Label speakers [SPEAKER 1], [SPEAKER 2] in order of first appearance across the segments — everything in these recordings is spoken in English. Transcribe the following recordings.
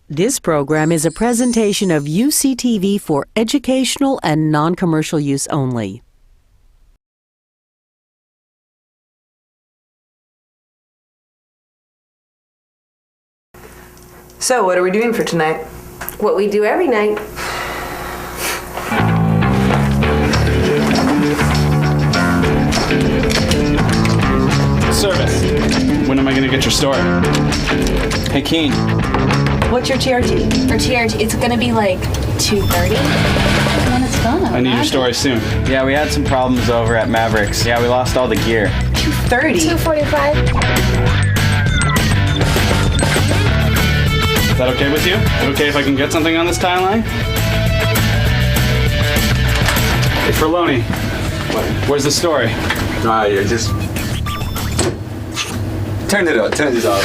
[SPEAKER 1] This program is a presentation of UCTV for educational and non-commercial use only.
[SPEAKER 2] So, what are we doing for tonight?
[SPEAKER 3] What we do every night.
[SPEAKER 4] Service. When am I gonna get your story? Hey, Keen.
[SPEAKER 3] What's your TRT? For TRT, it's gonna be like 2:30. When it's done.
[SPEAKER 4] I need your story soon.
[SPEAKER 5] Yeah, we had some problems over at Mavericks. Yeah, we lost all the gear.
[SPEAKER 3] 2:30. 2:45.
[SPEAKER 4] Is that okay with you? Is it okay if I can get something on this tile line? Hey, Ferloni. Where's the story?
[SPEAKER 6] Yeah, just turn this off.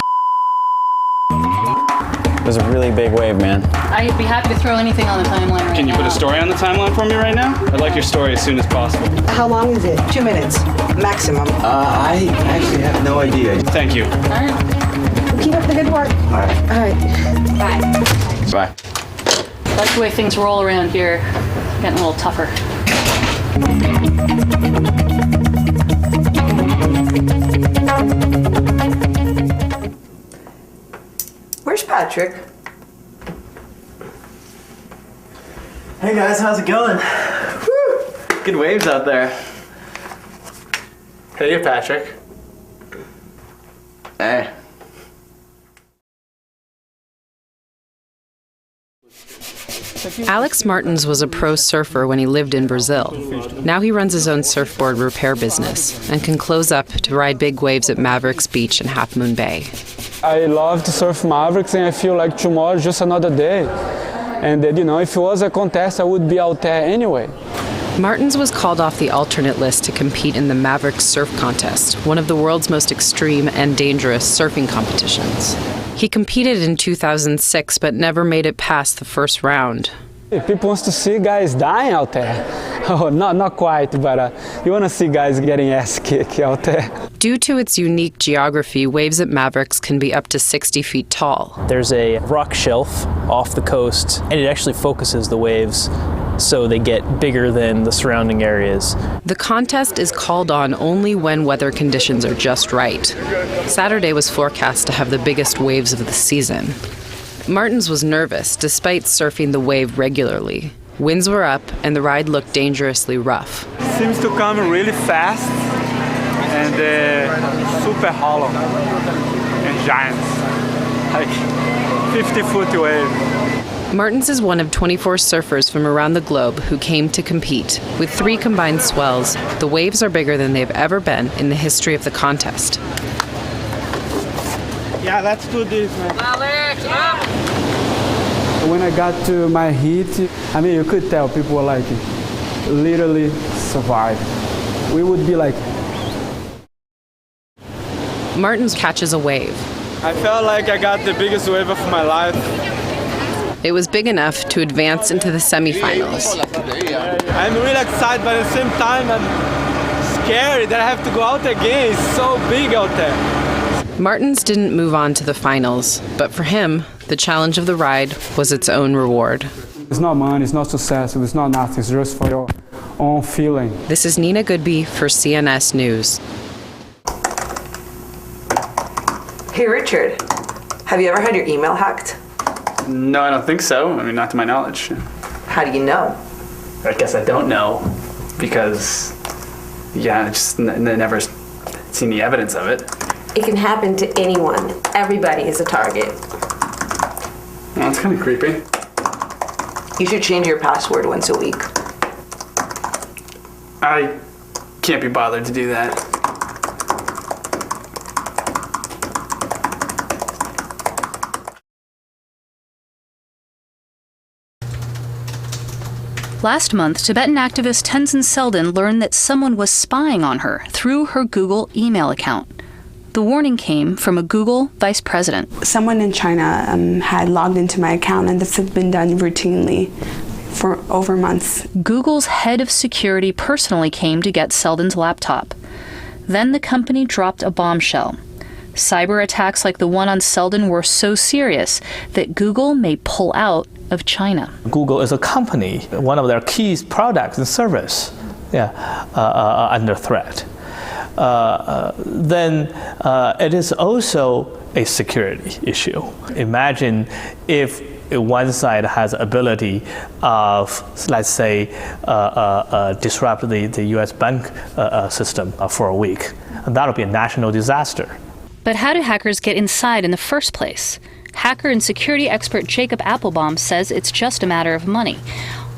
[SPEAKER 5] It was a really big wave, man.
[SPEAKER 7] I'd be happy to throw anything on the timeline right now.
[SPEAKER 4] Can you put a story on the timeline for me right now? I'd like your story as soon as possible.
[SPEAKER 2] How long is it? 2 minutes, maximum.
[SPEAKER 6] I actually have no idea.
[SPEAKER 4] Thank you.
[SPEAKER 7] All right.
[SPEAKER 3] Keep up the good work.
[SPEAKER 6] All right.
[SPEAKER 3] All right. Bye.
[SPEAKER 5] Bye.
[SPEAKER 7] I like the way things roll around here. Getting a little tougher.
[SPEAKER 2] Where's Patrick?
[SPEAKER 5] Hey guys, how's it going? Woo! Good waves out there.
[SPEAKER 4] Hey, Patrick.
[SPEAKER 5] Hey.
[SPEAKER 8] Alex Martins was a pro surfer when he lived in Brazil. Now he runs his own surfboard repair business and can close up to ride big waves at Mavericks Beach in Half Moon Bay.
[SPEAKER 9] I love to surf Mavericks and I feel like tomorrow is just another day. And that, if it was a contest, I would be out there anyway.
[SPEAKER 8] Martins was called off the alternate list to compete in the Mavericks Surf Contest, one of the world's most extreme and dangerous surfing competitions. He competed in 2006 but never made it past the first round.
[SPEAKER 9] People want to see guys dying out there. Oh, not quite, but you want to see guys getting ass kicked out there.
[SPEAKER 8] Due to its unique geography, waves at Mavericks can be up to 60 feet tall.
[SPEAKER 10] There's a rock shelf off the coast, and it actually focuses the waves so they get bigger than the surrounding areas.
[SPEAKER 8] The contest is called on only when weather conditions are just right. Saturday was forecast to have the biggest waves of the season. Martins was nervous despite surfing the wave regularly. Winds were up and the ride looked dangerously rough.
[SPEAKER 9] It seems to come really fast and super hollow and giants, like 50-foot wave.
[SPEAKER 8] Martins is one of 24 surfers from around the globe who came to compete. With 3 combined swells, the waves are bigger than they've ever been in the history of the contest.
[SPEAKER 9] Yeah, let's do this, man. Alex, up! When I got to my heat, you could tell people were like, literally survive. We would be like...
[SPEAKER 8] Martins catches a wave.
[SPEAKER 9] I felt like I got the biggest wave of my life.
[SPEAKER 8] It was big enough to advance into the semifinals.
[SPEAKER 9] I'm really excited, but at the same time, I'm scared that I have to go out again. It's so big out there.
[SPEAKER 8] Martins didn't move on to the finals, but for him, the challenge of the ride was its own reward.
[SPEAKER 9] It's not money, it's not success, it's not nothing, it's just for your own feeling.
[SPEAKER 8] This is Nina Goodby for CNS News.
[SPEAKER 2] Hey, Richard. Have you ever had your email hacked?
[SPEAKER 4] No, I don't think so. Not to my knowledge.
[SPEAKER 2] How do you know?
[SPEAKER 4] I guess I don't know because, I just never seen the evidence of it.
[SPEAKER 3] It can happen to anyone. Everybody is a target.
[SPEAKER 4] Well, that's kind of creepy.
[SPEAKER 2] You should change your password once a week.
[SPEAKER 4] I can't be bothered to do that.
[SPEAKER 11] Last month, Tibetan activist Tenzin Selden learned that someone was spying on her through her Google email account. The warning came from a Google vice president.
[SPEAKER 12] Someone in China had logged into my account, and this had been done routinely for over months.
[SPEAKER 11] Google's head of security personally came to get Selden's laptop. Then the company dropped a bombshell. Cyber attacks like the one on Selden were so serious that Google may pull out of China.
[SPEAKER 10] Google is a company, one of their key products and service, under threat. Then it is also a security issue. Imagine if one side has ability of, let's say, disrupt the U.S. bank system for a week. And that would be a national disaster.
[SPEAKER 11] But how do hackers get inside in the first place? Hacker and security expert Jacob Applebaum says it's just a matter of money.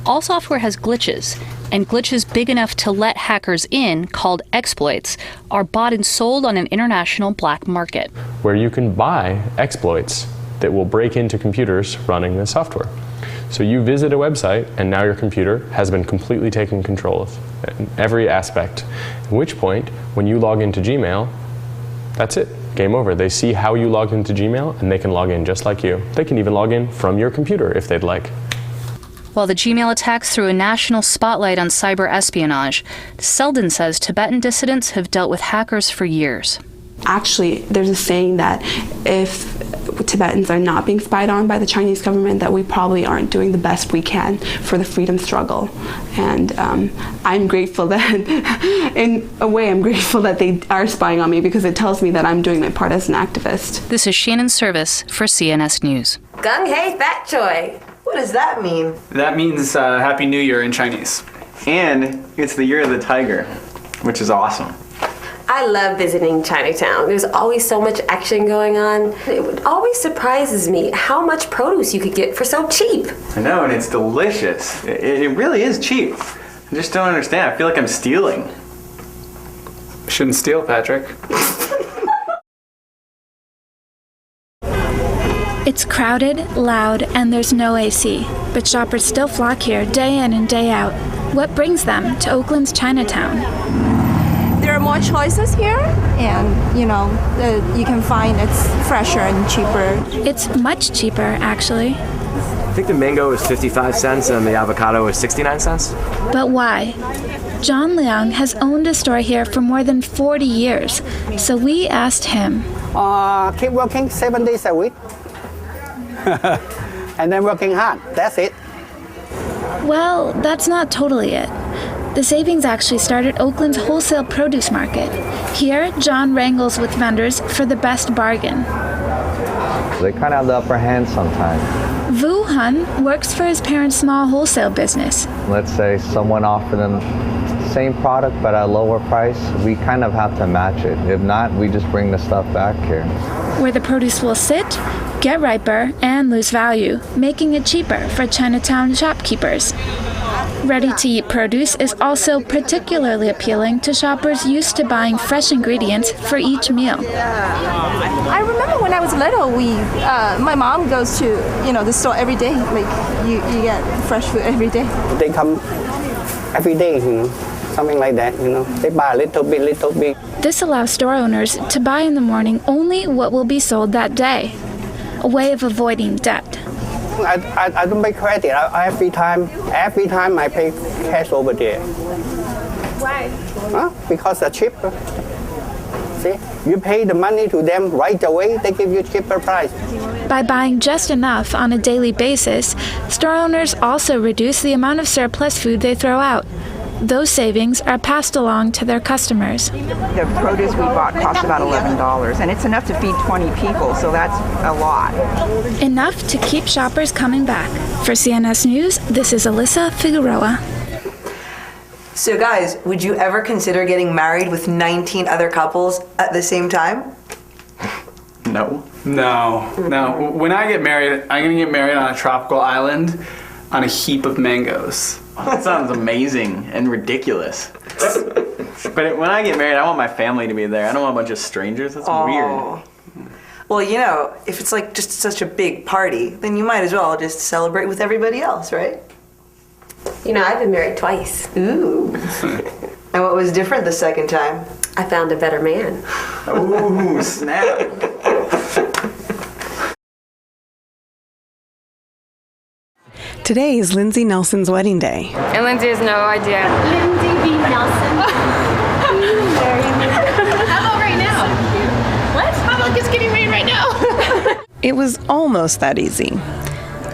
[SPEAKER 11] All software has glitches, and glitches big enough to let hackers in, called exploits, are bought and sold on an international black market.
[SPEAKER 13] Where you can buy exploits that will break into computers running the software. So you visit a website, and now your computer has been completely taken control of in every aspect. At which point, when you log into Gmail, that's it. Game over. They see how you logged into Gmail, and they can log in just like you. They can even log in from your computer if they'd like.
[SPEAKER 11] While the Gmail attacks threw a national spotlight on cyber espionage, Selden says Tibetan dissidents have dealt with hackers for years.
[SPEAKER 12] Actually, there's a saying that if Tibetans are not being spied on by the Chinese government, that we probably aren't doing the best we can for the freedom struggle. And I'm grateful that, in a way, I'm grateful that they are spying on me, because it tells me that I'm doing my part as an activist.
[SPEAKER 11] This is Shannon Service for CNS News.
[SPEAKER 2] Gung hei fat choi. What does that mean?
[SPEAKER 4] That means Happy New Year in Chinese.
[SPEAKER 5] And it's the year of the tiger, which is awesome.
[SPEAKER 14] I love visiting Chinatown. There's always so much action going on. It always surprises me how much produce you could get for so cheap.
[SPEAKER 5] I know, and it's delicious. It really is cheap. I just don't understand. I feel like I'm stealing.
[SPEAKER 4] Shouldn't steal, Patrick.
[SPEAKER 15] It's crowded, loud, and there's no AC. But shoppers still flock here day in and day out. What brings them to Oakland's Chinatown?
[SPEAKER 16] There are more choices here, and you can find it's fresher and cheaper.
[SPEAKER 15] It's much cheaper, actually.
[SPEAKER 17] I think the mango is 55 cents and the avocado is 69 cents.
[SPEAKER 15] But why? John Leung has owned a store here for more than 40 years, so we asked him.
[SPEAKER 18] Keep working 7 days a week. And then working hard, that's it.
[SPEAKER 15] Well, that's not totally it. The savings actually start at Oakland's wholesale produce market. Here, John wrangles with vendors for the best bargain.
[SPEAKER 19] They kind of have the upper hand sometimes.
[SPEAKER 15] Vu Hun works for his parents' small wholesale business.
[SPEAKER 19] Let's say someone offered them the same product but at a lower price, we kind of have to match it. If not, we just bring the stuff back here.
[SPEAKER 15] Where the produce will sit, get riper, and lose value, making it cheaper for Chinatown shopkeepers. Ready-to-eat produce is also particularly appealing to shoppers used to buying fresh ingredients for each meal.
[SPEAKER 16] I remember when I was little, my mom goes to the store every day. Like you get fresh food every day.
[SPEAKER 18] They come every day, something like that. They buy a little bit.
[SPEAKER 15] This allows store owners to buy in the morning only what will be sold that day, a way of avoiding debt.
[SPEAKER 18] I don't pay credit. Every time I pay cash over there.
[SPEAKER 16] Why?
[SPEAKER 18] Because they're cheaper. See, you pay the money to them right away, they give you cheaper price.
[SPEAKER 15] By buying just enough on a daily basis, store owners also reduce the amount of surplus food they throw out. Those savings are passed along to their customers.
[SPEAKER 20] The produce we bought cost about $11, and it's enough to feed 20 people, so that's a lot.
[SPEAKER 15] Enough to keep shoppers coming back. For CNS News, this is Alyssa Figueroa.
[SPEAKER 2] So guys, would you ever consider getting married with 19 other couples at the same time?
[SPEAKER 5] No.
[SPEAKER 4] No. When I get married, I'm going to get married on a tropical island on a heap of mangoes.
[SPEAKER 5] That sounds amazing and ridiculous. But when I get married, I want my family to be there. I don't want a bunch of strangers. That's weird.
[SPEAKER 2] Well, if it's like just such a big party, then you might as well just celebrate with everybody else, right?
[SPEAKER 14] I've been married twice.
[SPEAKER 2] Ooh. And what was different the second time?
[SPEAKER 14] I found a better man.
[SPEAKER 5] Ooh, snap.
[SPEAKER 21] Today is Lindsay Nelson's wedding day.
[SPEAKER 22] And Lindsay has no idea.
[SPEAKER 3] Lindsay B. Nelson. How about right now? What? How about
[SPEAKER 21] It was almost that easy.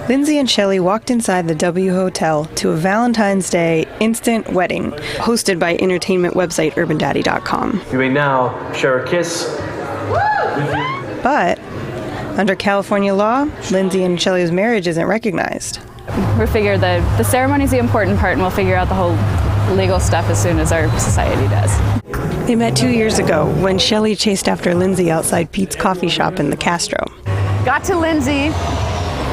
[SPEAKER 21] Lindsay and Shelley walked inside the W Hotel to a Valentine's Day instant wedding hosted by entertainment website UrbanDaddy.com.
[SPEAKER 17] You may now share a kiss.
[SPEAKER 21] But under California law, Lindsay and Shelley's marriage isn't recognized.
[SPEAKER 3] We figure that the ceremony's the important part, and we'll figure out the whole legal stuff as soon as our society does.
[SPEAKER 21] They met 2 years ago when Shelley chased after Lindsay outside Pete's coffee shop in the Castro.
[SPEAKER 1] Got to Lindsay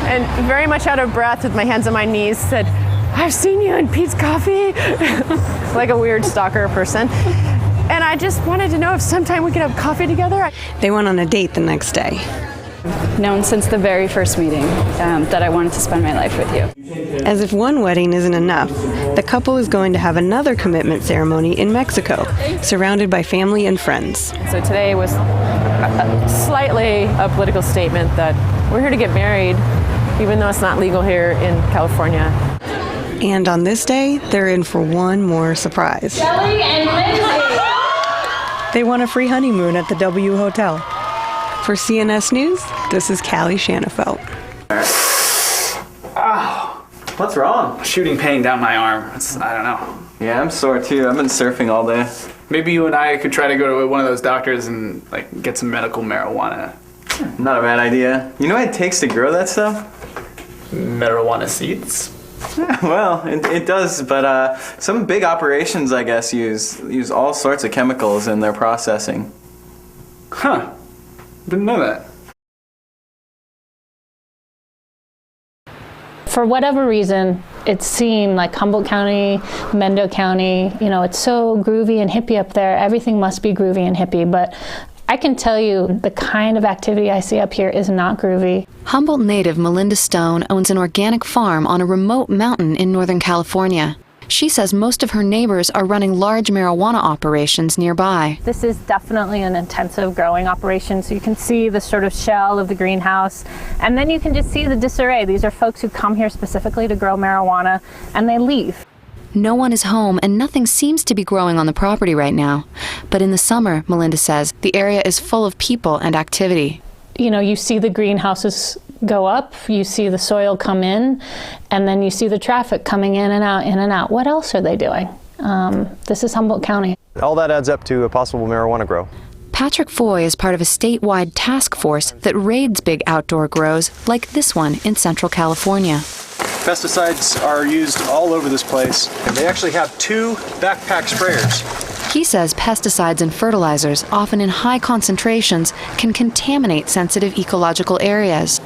[SPEAKER 1] and very much out of breath with my hands on my knees said, "I've seen you in Pete's Coffee," like a weird stalker person. And I just wanted to know if sometime we could have coffee together.
[SPEAKER 21] They went on a date the next day.
[SPEAKER 3] Known since the very first meeting that I wanted to spend my life with you.
[SPEAKER 21] As if one wedding isn't enough, the couple is going to have another commitment ceremony in Mexico, surrounded by family and friends.
[SPEAKER 1] So today was slightly a political statement that we're here to get married, even though it's not legal here in California.
[SPEAKER 21] And on this day, they're in for one more surprise.
[SPEAKER 1] Shelley and Lindsay!
[SPEAKER 21] They won a free honeymoon at the W Hotel. For CNS News, this is Callie Shanafelt.
[SPEAKER 5] Ow! What's wrong?
[SPEAKER 4] Shooting pain down my arm. I don't know.
[SPEAKER 5] Yeah, I'm sore too. I've been surfing all day.
[SPEAKER 4] Maybe you and I could try to go to one of those doctors and get some medical marijuana.
[SPEAKER 5] Not a bad idea. You know what it takes to grow that stuff?
[SPEAKER 4] Marijuana seeds?
[SPEAKER 5] Well, it does, but some big operations, I guess, use all sorts of chemicals in their processing.
[SPEAKER 4] Huh. Didn't know that.
[SPEAKER 11] For whatever reason, it's seen like Humboldt County, Mendo County, it's so groovy and hippie up there. Everything must be groovy and hippie, but I can tell you the kind of activity I see up here is not groovy.
[SPEAKER 8] Humboldt native Melinda Stone owns an organic farm on a remote mountain in Northern California. She says most of her neighbors are running large marijuana operations nearby.
[SPEAKER 11] This is definitely an intensive growing operation, so you can see the sort of shell of the greenhouse, and then you can just see the disarray. These are folks who come here specifically to grow marijuana, and they leave.
[SPEAKER 8] No one is home and nothing seems to be growing on the property right now. But in the summer, Melinda says, the area is full of people and activity.
[SPEAKER 11] You see the greenhouses go up, you see the soil come in, and then you see the traffic coming in and out, in and out. What else are they doing? This is Humboldt County.
[SPEAKER 22] All that adds up to a possible marijuana grow.
[SPEAKER 8] Patrick Foy is part of a statewide task force that raids big outdoor grows like this one in Central California.
[SPEAKER 23] Pesticides are used all over this place, and they actually have 2 backpack sprayers.
[SPEAKER 8] He says pesticides and fertilizers, often in high concentrations, can contaminate sensitive ecological areas.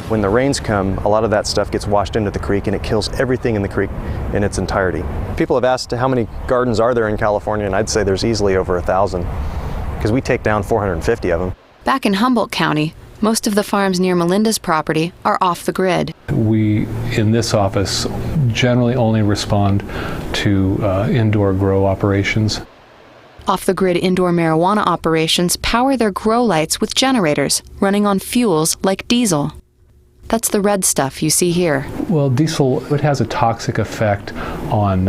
[SPEAKER 22] When the rains come, a lot of that stuff gets washed into the creek and it kills everything in the creek in its entirety. People have asked how many gardens are there in California, and I'd say there's easily over 1,000, because we take down 450 of them.
[SPEAKER 8] Back in Humboldt County, most of the farms near Melinda's property are off the grid.
[SPEAKER 24] We, in this office, generally only respond to indoor grow operations.
[SPEAKER 8] Off-the-grid indoor marijuana operations power their grow lights with generators running on fuels like diesel. That's the red stuff you see here.
[SPEAKER 24] Well, diesel, it has a toxic effect on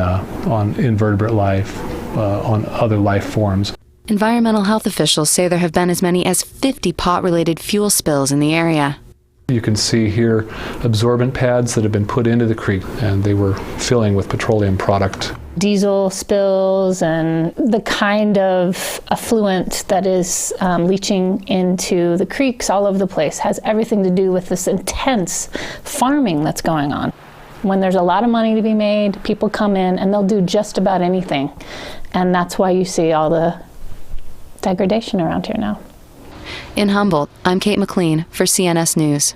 [SPEAKER 24] invertebrate life, on other life forms.
[SPEAKER 8] Environmental health officials say there have been as many as 50 pot-related fuel spills in the area.
[SPEAKER 24] You can see here absorbent pads that have been put into the creek, and they were filling with petroleum product.
[SPEAKER 11] Diesel spills and the kind of effluent that is leaching into the creeks all over the place has everything to do with this intense farming that's going on. When there's a lot of money to be made, people come in and they'll do just about anything. And that's why you see all the degradation around here now.
[SPEAKER 8] In Humboldt, I'm Kate McLean for CNS News.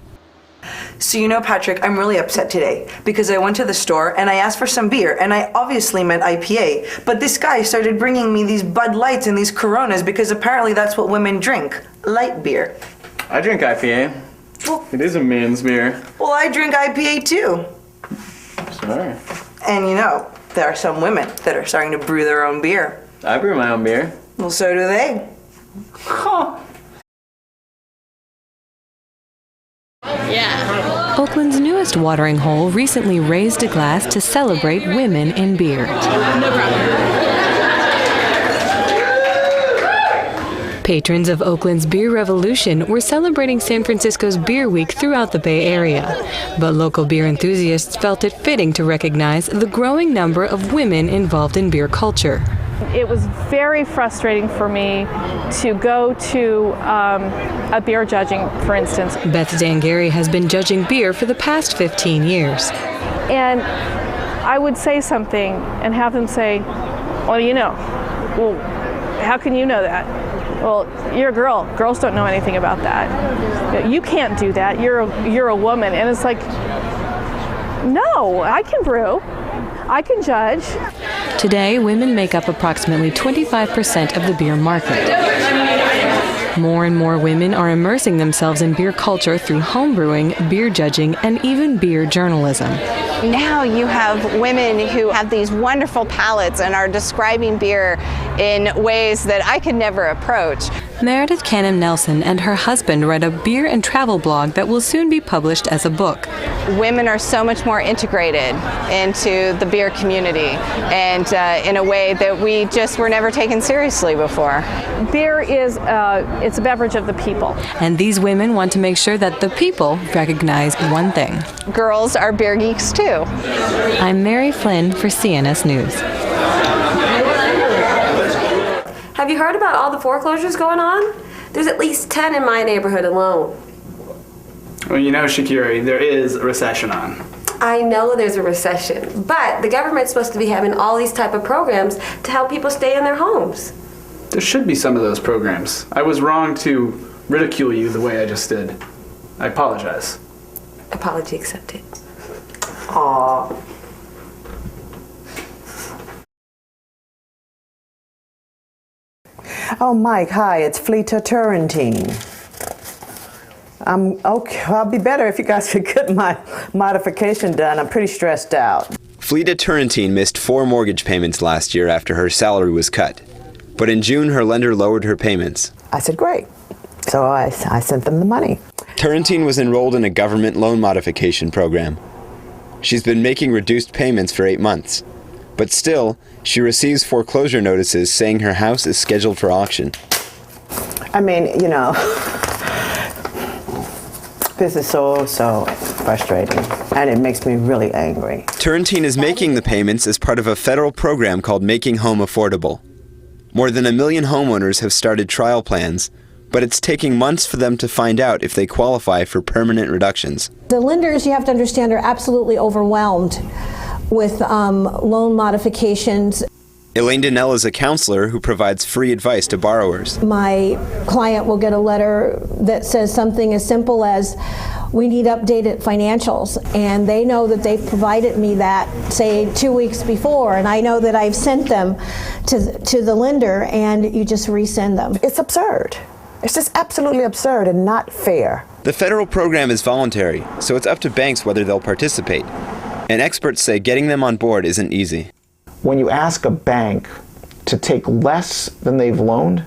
[SPEAKER 2] So Patrick, I'm really upset today because I went to the store and I asked for some beer, and I obviously meant IPA, but this guy started bringing me these Bud Lights and these Coronas because apparently that's what women drink, light beer.
[SPEAKER 5] I drink IPA.
[SPEAKER 2] Well,
[SPEAKER 5] it is a man's beer.
[SPEAKER 2] Well, I drink IPA too.
[SPEAKER 5] Sorry.
[SPEAKER 2] And there are some women that are starting to brew their own beer.
[SPEAKER 5] I brew my own beer.
[SPEAKER 2] Well, so do they. Huh.
[SPEAKER 8] Yeah. Oakland's newest watering hole recently raised a glass to celebrate women in beer.
[SPEAKER 11] No problem.
[SPEAKER 6] Patrons of Oakland's Beer Revolution were celebrating San Francisco's Beer Week throughout the Bay Area, but local beer enthusiasts felt it fitting to recognize the growing number of women involved in beer culture.
[SPEAKER 7] It was very frustrating for me to go to a beer judging, for instance.
[SPEAKER 6] Beth Zangari has been judging beer for the past 15 years.
[SPEAKER 7] And I would say something and have them say, well, you know, well, how can you know that? Well, you're a girl. Girls don't know anything about that. You can't do that. You're a woman. And it's like, no, I can brew. I can judge.
[SPEAKER 6] Today, women make up approximately 25% of the beer market. More and more women are immersing themselves in beer culture through homebrewing, beer judging, and even beer journalism.
[SPEAKER 9] Now you have women who have these wonderful palates and are describing beer in ways that I could never approach.
[SPEAKER 6] Meredith Cannon Nelson and her husband write a beer and travel blog that will soon be published as a book.
[SPEAKER 9] Women are so much more integrated into the beer community and in a way that we just were never taken seriously before.
[SPEAKER 7] Beer is it's a beverage of the people.
[SPEAKER 6] And these women want to make sure that the people recognize one thing.
[SPEAKER 9] Girls are beer geeks too.
[SPEAKER 6] I'm Mary Flynn for CNS News.
[SPEAKER 14] Have you heard about all the foreclosures going on? There's at least 10 in my neighborhood alone.
[SPEAKER 4] Well, you know, Shakiri, there is a recession on.
[SPEAKER 14] I know there's a recession, but the government's supposed to be having all these type of programs to help people stay in their homes.
[SPEAKER 4] There should be some of those programs. I was wrong to ridicule you the way I just did. I apologize.
[SPEAKER 14] Apology accepted.
[SPEAKER 2] Aww.
[SPEAKER 10] Oh, Mike, hi, it's Fleeta Turrentine. Okay, I'll be better if you guys could get my modification done. I'm pretty stressed out.
[SPEAKER 25] Fleeta Turrentine missed 4 mortgage payments last year after her salary was cut. But in June, her lender lowered her payments.
[SPEAKER 10] I said, great. So I sent them the money.
[SPEAKER 25] Turrentine was enrolled in a government loan modification program. She's been making reduced payments for 8 months. But still, she receives foreclosure notices saying her house is scheduled for auction.
[SPEAKER 10] I mean, you know, this is so frustrating, and it makes me really angry.
[SPEAKER 25] Turrentine is making the payments as part of a federal program called Making Home Affordable. More than 1 million homeowners have started trial plans, but it's taking months for them to find out if they qualify for permanent reductions.
[SPEAKER 26] The lenders, you have to understand, are absolutely overwhelmed with loan modifications.
[SPEAKER 25] Elaine Donnell is a counselor who provides free advice to borrowers.
[SPEAKER 26] My client will get a letter that says something as simple as, we need updated financials, and they know that they've provided me that, say, 2 weeks before, and I know that I've sent them to the lender, and you just resend them.
[SPEAKER 10] It's absurd. It's just absolutely absurd and not fair.
[SPEAKER 25] The federal program is voluntary, so it's up to banks whether they'll participate. And experts say getting them on board isn't easy.
[SPEAKER 27] When you ask a bank to take less than they've loaned,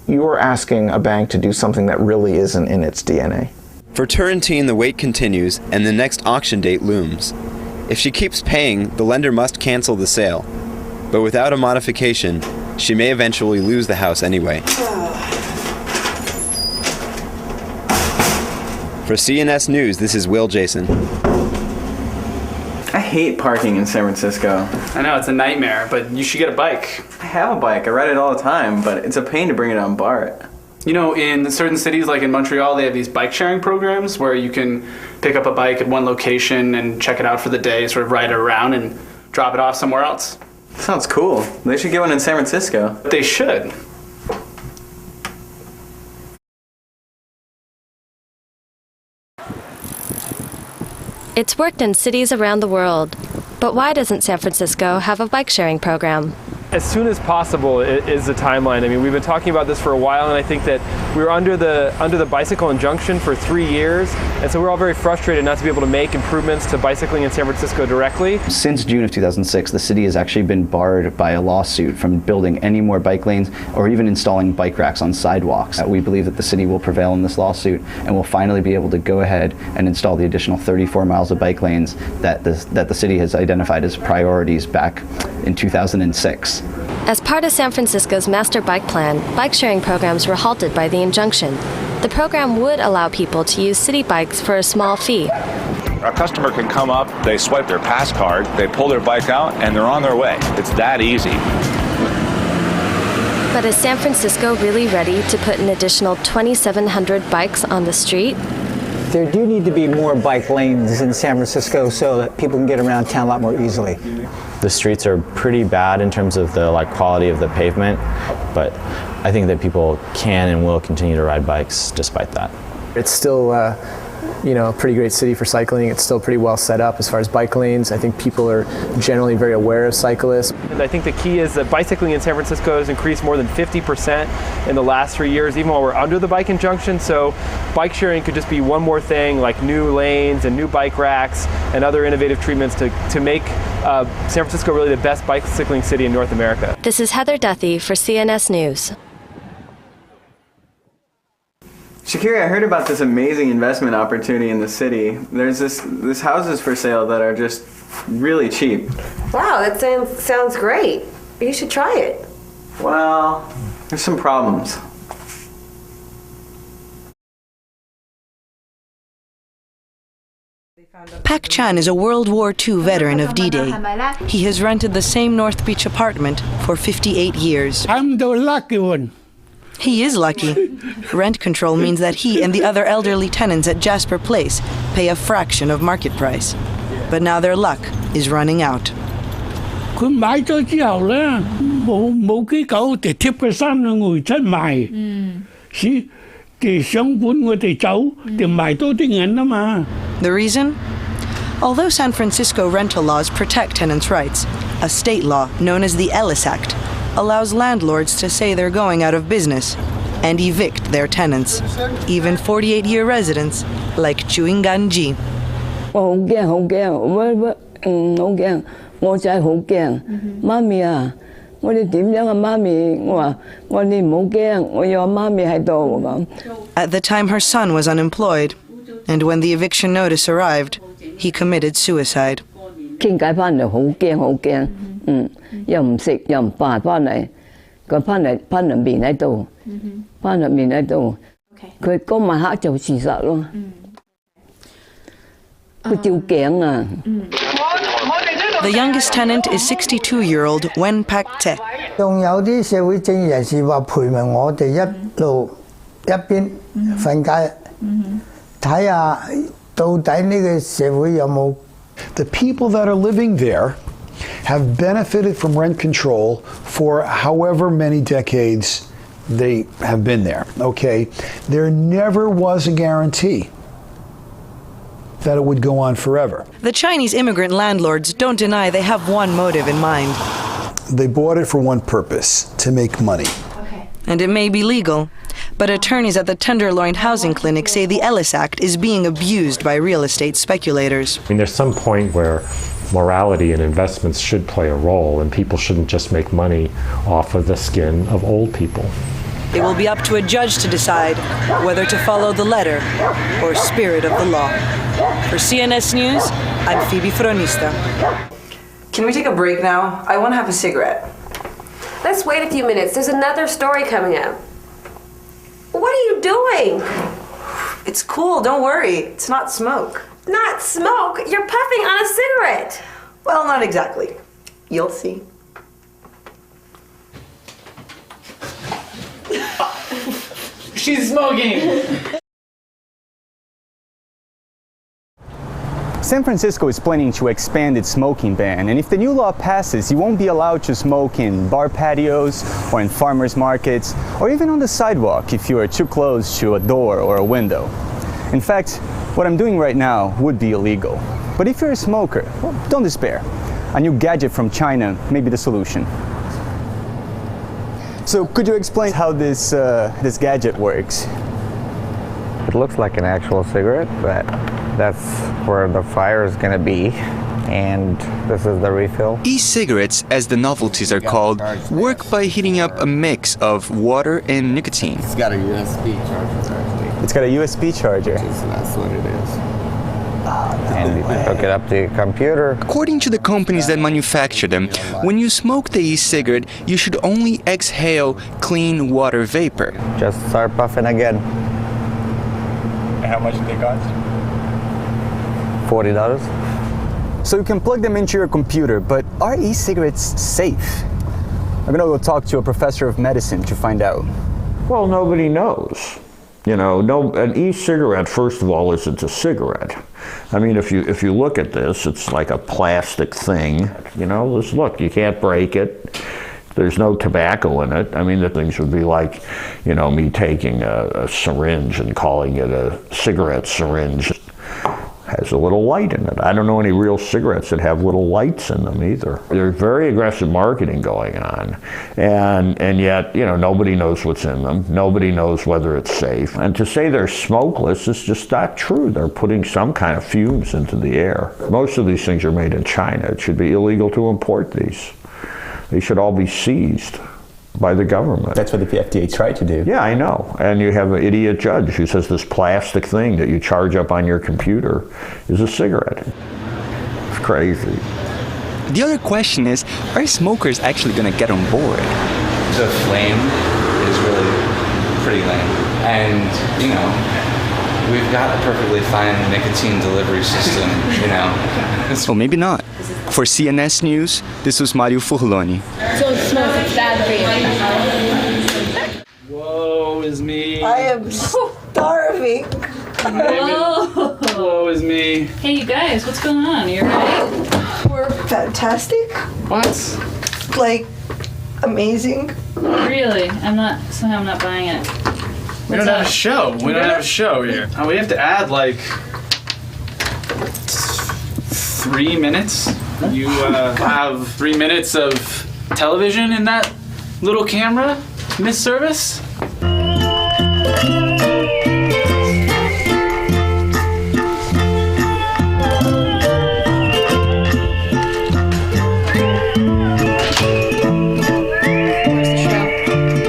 [SPEAKER 27] you are asking a bank to do something that really isn't in its DNA.
[SPEAKER 25] For Turrentine, the wait continues and the next auction date looms. If she keeps paying, the lender must cancel the sale. But without a modification, she may eventually lose the house anyway. For CNS News, this is Will Jason.
[SPEAKER 5] I hate parking in San Francisco.
[SPEAKER 4] I know, it's a nightmare, but you should get a bike.
[SPEAKER 5] I have a bike. I ride it all the time, but it's a pain to bring it on BART.
[SPEAKER 4] You know, in certain cities, like in Montreal, they have these bike sharing programs where you can pick up a bike at one location and check it out for the day, sort of ride it around and drop it off somewhere else.
[SPEAKER 5] Sounds cool. They should get one in San Francisco.
[SPEAKER 4] They should.
[SPEAKER 28] It's worked in cities around the world, but why doesn't San Francisco have a bike sharing program?
[SPEAKER 29] As soon as possible is the timeline. I mean, we've been talking about this for a while, and I think that we were under the bicycle injunction for 3 years, and so we're all very frustrated not to be able to make improvements to bicycling in San Francisco directly.
[SPEAKER 30] Since June of 2006, the city has actually been barred by a lawsuit from building any more bike lanes or even installing bike racks on sidewalks. We believe that the city will prevail in this lawsuit and will finally be able to go ahead and install the additional 34 miles of bike lanes that the city has identified as priorities back in 2006.
[SPEAKER 28] As part of San Francisco's master bike plan, bike-sharing programs were halted by the injunction. The program would allow people to use city bikes for a small fee.
[SPEAKER 1] A customer can come up, they swipe their pass card, they pull their bike out, and they're on their way. It's that easy.
[SPEAKER 28] But is San Francisco really ready to put an additional 2,700 bikes on the street?
[SPEAKER 3] There do need to be more bike lanes in San Francisco so that people can get around town a lot more easily.
[SPEAKER 12] The streets are pretty bad in terms of the quality of the pavement, but I think that people can and will continue to ride bikes despite that.
[SPEAKER 13] It's still a pretty great city for cycling. It's still pretty well set up as far as bike lanes. I think people are generally very aware of cyclists.
[SPEAKER 29] And I think the key is that bicycling in San Francisco has increased more than 50% in the last 3 years, even while we're under the bike injunction. So bike sharing could just be one more thing, like new lanes and new bike racks and other innovative treatments to make San Francisco really the best bicycling city in North America.
[SPEAKER 28] This is Heather Duthie for CNS News.
[SPEAKER 5] Shakira, I heard about this amazing investment opportunity in the city. There's this houses for sale that are just really cheap.
[SPEAKER 14] Wow, that sounds great. You should try it.
[SPEAKER 5] Well, there's some problems.
[SPEAKER 2] Pak Chan is a World War II veteran of D-Day. He has rented the same North Beach apartment for 58 years.
[SPEAKER 15] I'm the lucky one.
[SPEAKER 2] He is lucky. Rent control means that he and the other elderly tenants at Jasper Place pay a fraction of market price. But now their luck is running out.
[SPEAKER 15] 佢買咗之後咧，冇幾久就貼佢3兩個月出賣，使哋想管我哋走，就賣多啲人啊嘛。
[SPEAKER 2] The reason? Although San Francisco rental laws protect tenants' rights, a state law known as the Ellis Act allows landlords to say they're going out of business and evict their tenants, even 48-year residents like Chewing Ganji.
[SPEAKER 16] 我好驚，我仔好驚，媽咪啊，我哋點樣啊，媽咪？我話你唔好驚，我有阿媽咪喺度咁。
[SPEAKER 2] At the time her son was unemployed, and when the eviction notice arrived, he committed suicide.
[SPEAKER 16] 傾偈翻嚟好驚，又唔食又唔飯翻嚟，佢翻嚟面喺度，佢嗰晚黑就自殺咯，佢吊頸啊。
[SPEAKER 2] The youngest tenant is 62-year-old Wen Pak Te.
[SPEAKER 17] 仲有啲社會正義人士話陪埋我哋一邊瞓覺，睇下到底呢個社會有冇。
[SPEAKER 23] The people that are living there have benefited from rent control for however many decades they have been there, okay? There never was a guarantee that it would go on forever.
[SPEAKER 2] The Chinese immigrant landlords don't deny they have one motive in mind.
[SPEAKER 23] They bought it for one purpose, to make money.
[SPEAKER 2] And it may be legal, but attorneys at the Tenderloin Housing Clinic say the Ellis Act is being abused by real estate speculators.
[SPEAKER 18] I mean, there's some point where morality and investments should play a role, and people shouldn't just make money off of the skin of old people.
[SPEAKER 2] It will be up to a judge to decide whether to follow the letter or spirit of the law. For CNS News, I'm Phoebe Fronista. Can we take a break now? I want to have a cigarette.
[SPEAKER 14] Let's wait a few minutes. There's another story coming up. What are you doing?
[SPEAKER 2] It's cool, don't worry. It's not smoke.
[SPEAKER 14] Not smoke? You're puffing on a cigarette.
[SPEAKER 2] Well, not exactly. You'll see.
[SPEAKER 4] She's smoking!
[SPEAKER 19] San Francisco is planning to expand its smoking ban, and if the new law passes, you won't be allowed to smoke in bar patios or in farmers markets or even on the sidewalk if you are too close to a door or a window. In fact, what I'm doing right now would be illegal. But if you're a smoker, well, don't despair. A new gadget from China may be the solution. So could you explain how this gadget works?
[SPEAKER 27] It looks like an actual cigarette, but that's where the fire is going to be, and this is the refill.
[SPEAKER 25] E-cigarettes, as the novelties are called, work by heating up a mix of water and nicotine.
[SPEAKER 27] It's got a USB charger, actually.
[SPEAKER 19] It's got a USB charger.
[SPEAKER 27] That's what it is.
[SPEAKER 6] and we hook it up to the computer.
[SPEAKER 7] According to the companies that manufacture them, when you smoke the e-cigarette, you should only exhale clean water vapor.
[SPEAKER 6] Just start puffing again.
[SPEAKER 27] How much do they cost?
[SPEAKER 6] $40.
[SPEAKER 19] So you can plug them into your computer, but are e-cigarettes safe? I'm gonna go talk to a professor of medicine to find out.
[SPEAKER 8] Well, nobody knows. You know, an e-cigarette, first of all, isn't a cigarette. I mean, if you look at this, it's like a plastic thing. You know, just look, you can't break it. There's no tobacco in it. I mean, the things would be like, you know, me taking a syringe and calling it a cigarette syringe. Has a little light in it. I don't know any real cigarettes that have little lights in them either. There's very aggressive marketing going on, and yet, you know, nobody knows what's in them. Nobody knows whether it's safe. And to say they're smokeless is just not true. They're putting some kind of fumes into the air. Most of these things are made in China. It should be illegal to import these. They should all be seized by the government.
[SPEAKER 19] That's what the FDA tried to do.
[SPEAKER 8] Yeah, I know. And you have an idiot judge who says this plastic thing that you charge up on your computer is a cigarette. It's crazy.
[SPEAKER 7] The other question is, are smokers actually going to get on board?
[SPEAKER 9] The flame is really pretty lame. And, you know, we've got a perfectly fine nicotine delivery system, you know.
[SPEAKER 7] Or maybe not. For CNS News, this was Mario Furloni.
[SPEAKER 11] So it smells like bad for you.
[SPEAKER 4] Woe is me.
[SPEAKER 2] I am starving.
[SPEAKER 4] Woe is me.
[SPEAKER 11] Hey, you guys, what's going on? You alright?
[SPEAKER 2] We're fantastic.
[SPEAKER 4] What?
[SPEAKER 2] Like, amazing.
[SPEAKER 11] Really? I'm not buying it.
[SPEAKER 4] We don't have a show. We don't have a show here. We have to add like 3 minutes. You have 3 minutes of television in that little camera, Miss Service?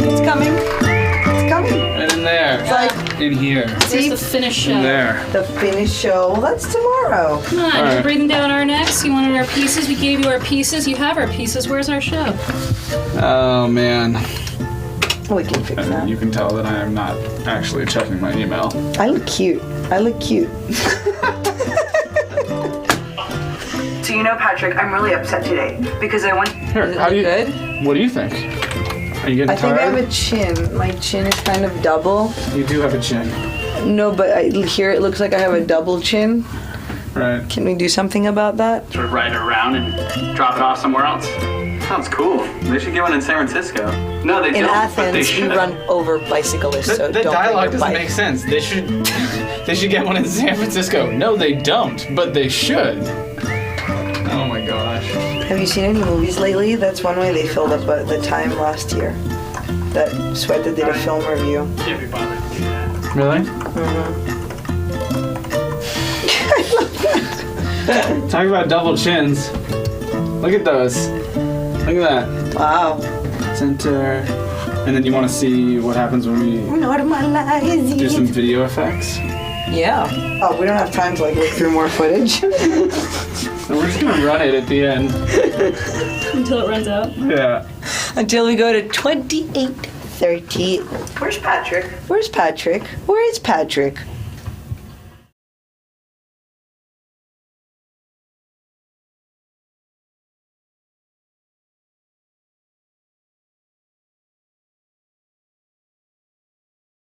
[SPEAKER 2] It's coming. It's coming.
[SPEAKER 4] Right in there.
[SPEAKER 2] It's like
[SPEAKER 4] in here.
[SPEAKER 11] Where's the finished show?
[SPEAKER 4] In there.
[SPEAKER 2] the finished show. Well, that's tomorrow.
[SPEAKER 11] Come on, you're breathing down our necks. You wanted our pieces. We gave you our pieces. You have our pieces. Where's our show?
[SPEAKER 4] Oh, man.
[SPEAKER 2] We can fix that.
[SPEAKER 4] You can tell that I am not actually checking my email.
[SPEAKER 2] I look cute. I look cute. So you know, Patrick, I'm really upset today because I went.
[SPEAKER 4] Here, how do you? Good? What do you think? Are you getting
[SPEAKER 2] I think I
[SPEAKER 4] tired?
[SPEAKER 2] have a chin. My chin is kind of double.
[SPEAKER 4] You do have a chin.
[SPEAKER 2] No, but here it looks like I have a double chin.
[SPEAKER 4] Right.
[SPEAKER 2] Can we do something about that?
[SPEAKER 4] Sort of ride it around and drop it off somewhere else.
[SPEAKER 5] Sounds cool. They should get one in San Francisco.
[SPEAKER 4] No, they
[SPEAKER 2] In
[SPEAKER 4] don't.
[SPEAKER 2] Athens,
[SPEAKER 4] but they
[SPEAKER 2] we
[SPEAKER 4] should.
[SPEAKER 2] run over bicyclists, so
[SPEAKER 4] The
[SPEAKER 2] don't
[SPEAKER 4] dialogue
[SPEAKER 2] bring your
[SPEAKER 4] doesn't
[SPEAKER 2] bike.
[SPEAKER 4] make sense. They should. They should get one in San Francisco. No, they don't, but they should. Oh my gosh.
[SPEAKER 2] Have you seen any movies lately? That's one way they filled up the time last year. That Sweater did a film review.
[SPEAKER 4] Can't be bothered to do that. Really? Talk about double chins. Look at those. Look at that.
[SPEAKER 2] Wow.
[SPEAKER 4] Center. And then you want to see what happens when we
[SPEAKER 2] Normalize
[SPEAKER 4] do some
[SPEAKER 2] it.
[SPEAKER 4] video effects?
[SPEAKER 2] Yeah. Oh, we don't have time to look through more footage.
[SPEAKER 4] So we're just gonna run it at the end.
[SPEAKER 11] Until it runs out.
[SPEAKER 4] Yeah.
[SPEAKER 2] Until we go to 28:30. Where's Patrick? Where's Patrick? Where is Patrick?